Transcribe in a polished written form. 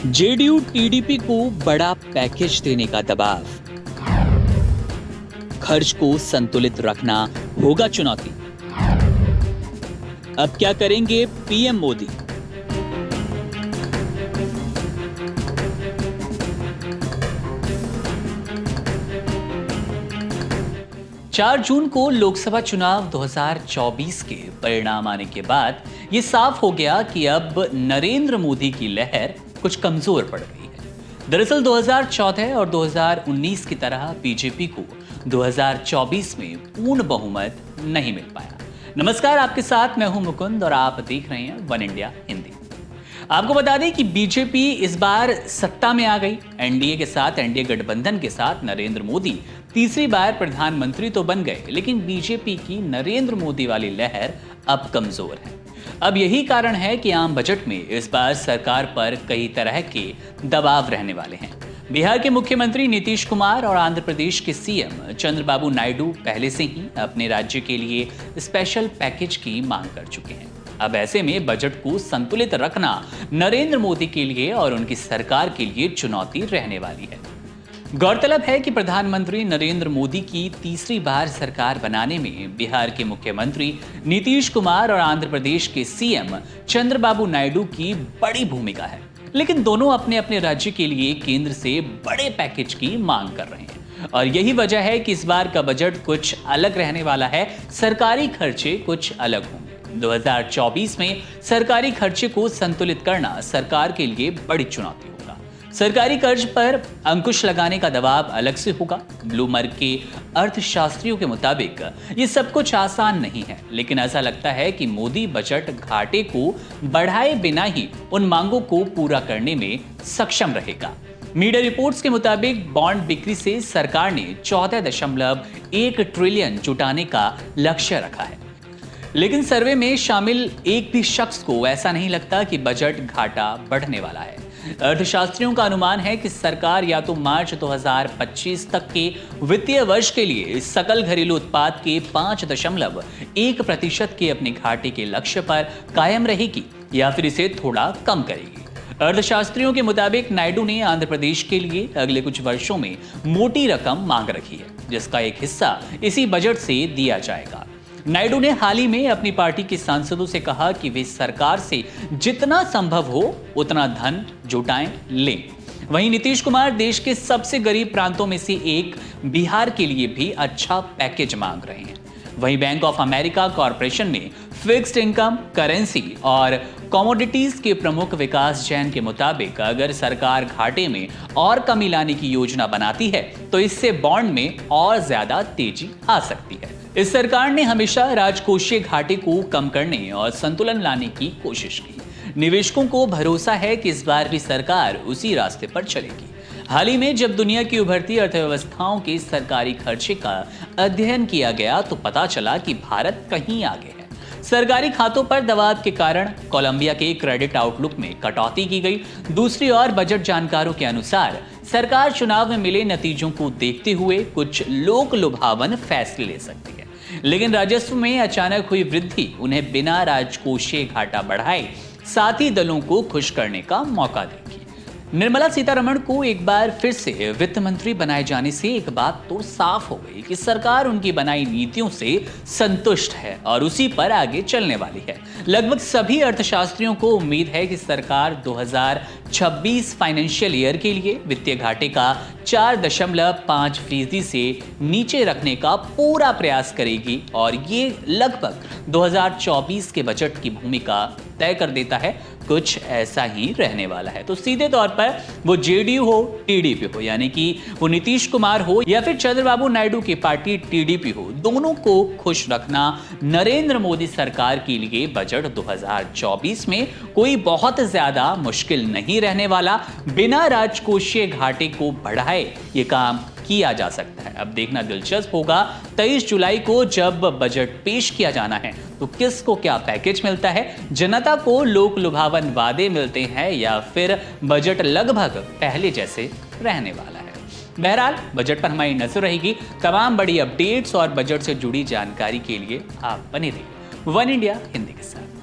JDU TDP को बड़ा package देने का दबाव, खर्च को संतुलित रखना होगा चुनौती। अब क्या करेंगे पीएम मोदी? चार जून को लोकसभा चुनाव 2024 के परिणाम आने के बाद ये साफ हो गया कि अब नरेंद्र मोदी की लहर कुछ कमजोर पड़ गई है। दरअसल 2014 और 2019 की तरह बीजेपी को 2024 में पूर्ण बहुमत नहीं मिल पाया। नमस्कार, आपके साथ मैं हूं मुकुंद और आप देख रहे हैं वन इंडिया हिंदी। आपको बता दें कि बीजेपी इस बार सत्ता में आ गई। एनडीए के साथ, एनडीए गठबंधन के साथ नरेंद्र मोदी तीसरी बार प्रधानमंत्री तो बन गए, लेकिन बीजेपी की नरेंद्र मोदी वाली लहर अब कमजोर है। अब यही कारण है कि आम बजट में इस बार सरकार पर कई तरह के दबाव रहने वाले हैं। बिहार के मुख्यमंत्री नीतीश कुमार और आंध्र प्रदेश के सीएम चंद्रबाबू नायडू पहले से ही अपने राज्य के लिए स्पेशल पैकेज की मांग कर चुके हैं। अब ऐसे में बजट को संतुलित रखना नरेंद्र मोदी के लिए और उनकी सरकार के लिए चुनौती रहने वाली है। गौरतलब है कि प्रधानमंत्री नरेंद्र मोदी की तीसरी बार सरकार बनाने में बिहार के मुख्यमंत्री नीतीश कुमार और आंध्र प्रदेश के सीएम चंद्रबाबू नायडू की बड़ी भूमिका है, लेकिन दोनों अपने अपने राज्य के लिए केंद्र से बड़े पैकेज की मांग कर रहे हैं। और यही वजह है कि इस बार का बजट कुछ अलग रहने वाला है। सरकारी खर्चे कुछ अलग होंगे। 2024 में सरकारी खर्चे को संतुलित करना सरकार के लिए बड़ी चुनौती होगा। सरकारी कर्ज पर अंकुश लगाने का दबाव अलग से होगा। ब्लूमबर्ग के अर्थशास्त्रियों के मुताबिक ये सब कुछ आसान नहीं है, लेकिन ऐसा लगता है कि मोदी बजट घाटे को बढ़ाए बिना ही उन मांगों को पूरा करने में सक्षम रहेगा। मीडिया रिपोर्ट्स के मुताबिक बॉन्ड बिक्री से सरकार ने 14.1 ट्रिलियन जुटाने का लक्ष्य रखा है, लेकिन सर्वे में शामिल एक भी शख्स को ऐसा नहीं लगता कि बजट घाटा बढ़ने वाला है। अर्थशास्त्रियों का अनुमान है कि सरकार या तो मार्च 2025 तक के वित्तीय वर्ष के लिए सकल घरेलू उत्पाद के 5.1% के अपने घाटे के लक्ष्य पर कायम रहेगी या फिर इसे थोड़ा कम करेगी। अर्थशास्त्रियों के मुताबिक नायडू ने आंध्र प्रदेश के लिए अगले कुछ वर्षों में मोटी रकम मांग रखी है, जिसका एक हिस्सा इसी बजट से दिया जाएगा। नायडू ने हाल ही में अपनी पार्टी के सांसदों से कहा कि वे सरकार से जितना संभव हो उतना धन जुटाएं, लें। वहीं नीतीश कुमार देश के सबसे गरीब प्रांतों में से एक बिहार के लिए भी अच्छा पैकेज मांग रहे हैं। वहीं बैंक ऑफ अमेरिका कॉरपोरेशन ने फिक्स्ड इनकम, करेंसी और कमोडिटीज के प्रमुख विकास जैन के मुताबिक अगर सरकार घाटे में और कमी लाने की योजना बनाती है तो इससे बॉन्ड में और ज्यादा तेजी आ सकती है। इस सरकार ने हमेशा राजकोषीय घाटे को कम करने और संतुलन लाने की कोशिश की। निवेशकों को भरोसा है कि इस बार भी सरकार उसी रास्ते पर चलेगी। हाल ही में जब दुनिया की उभरती अर्थव्यवस्थाओं के सरकारी खर्चे का अध्ययन किया गया तो पता चला कि भारत कहीं आगे है। सरकारी खातों पर दबाव के कारण कोलंबिया के क्रेडिट आउटलुक में कटौती की गई। दूसरी ओर बजट जानकारों के अनुसार सरकार चुनाव में मिले नतीजों को देखते हुए कुछ लोक लुभावन फैसले ले सकती है, लेकिन राजस्व में अचानक हुई वृद्धि उन्हें बिना राजकोषीय घाटा बढ़ाए साथ ही दलों को खुश करने का मौका देगी। निर्मला सीतारमण को एक बार फिर से वित्त मंत्री बनाए जाने से एक बात तो साफ हो गई कि सरकार उनकी बनाई नीतियों से संतुष्ट है और उसी पर आगे चलने वाली है। लगभग सभी अर्थशास्त्रियों को उम्मीद है कि सरकार 2026 फाइनेंशियल ईयर के लिए वित्तीय घाटे का 4.5% से नीचे रखने का पूरा प्रयास करेगी और ये लगभग 2024 के बजट की भूमिका तय कर देता है। कुछ ऐसा ही रहने वाला है। तो सीधे तौर पर वो जेडीयू हो, टीडीपी हो, यानी कि वो नीतीश कुमार हो या फिर चंद्रबाबू नायडू की पार्टी टीडीपी हो, दोनों को खुश रखना नरेंद्र मोदी सरकार के लिए बजट 2024 में कोई बहुत ज्यादा मुश्किल नहीं रहने वाला। बिना राजकोषीय घाटे को बढ़ाए ये काम किया जा सकता है। अब देखना दिलचस्प होगा 23 जुलाई को जब बजट पेश किया जाना है तो किसको क्या पैकेज मिलता है, जनता को लोक लुभावन वादे मिलते हैं या फिर बजट लगभग पहले जैसे रहने वाला है। बहरहाल बजट पर हमारी नजर रहेगी। तमाम बड़ी अपडेट्स और बजट से जुड़ी जानकारी के लिए आप बने रहिए वन इंडिया हिंदी के साथ।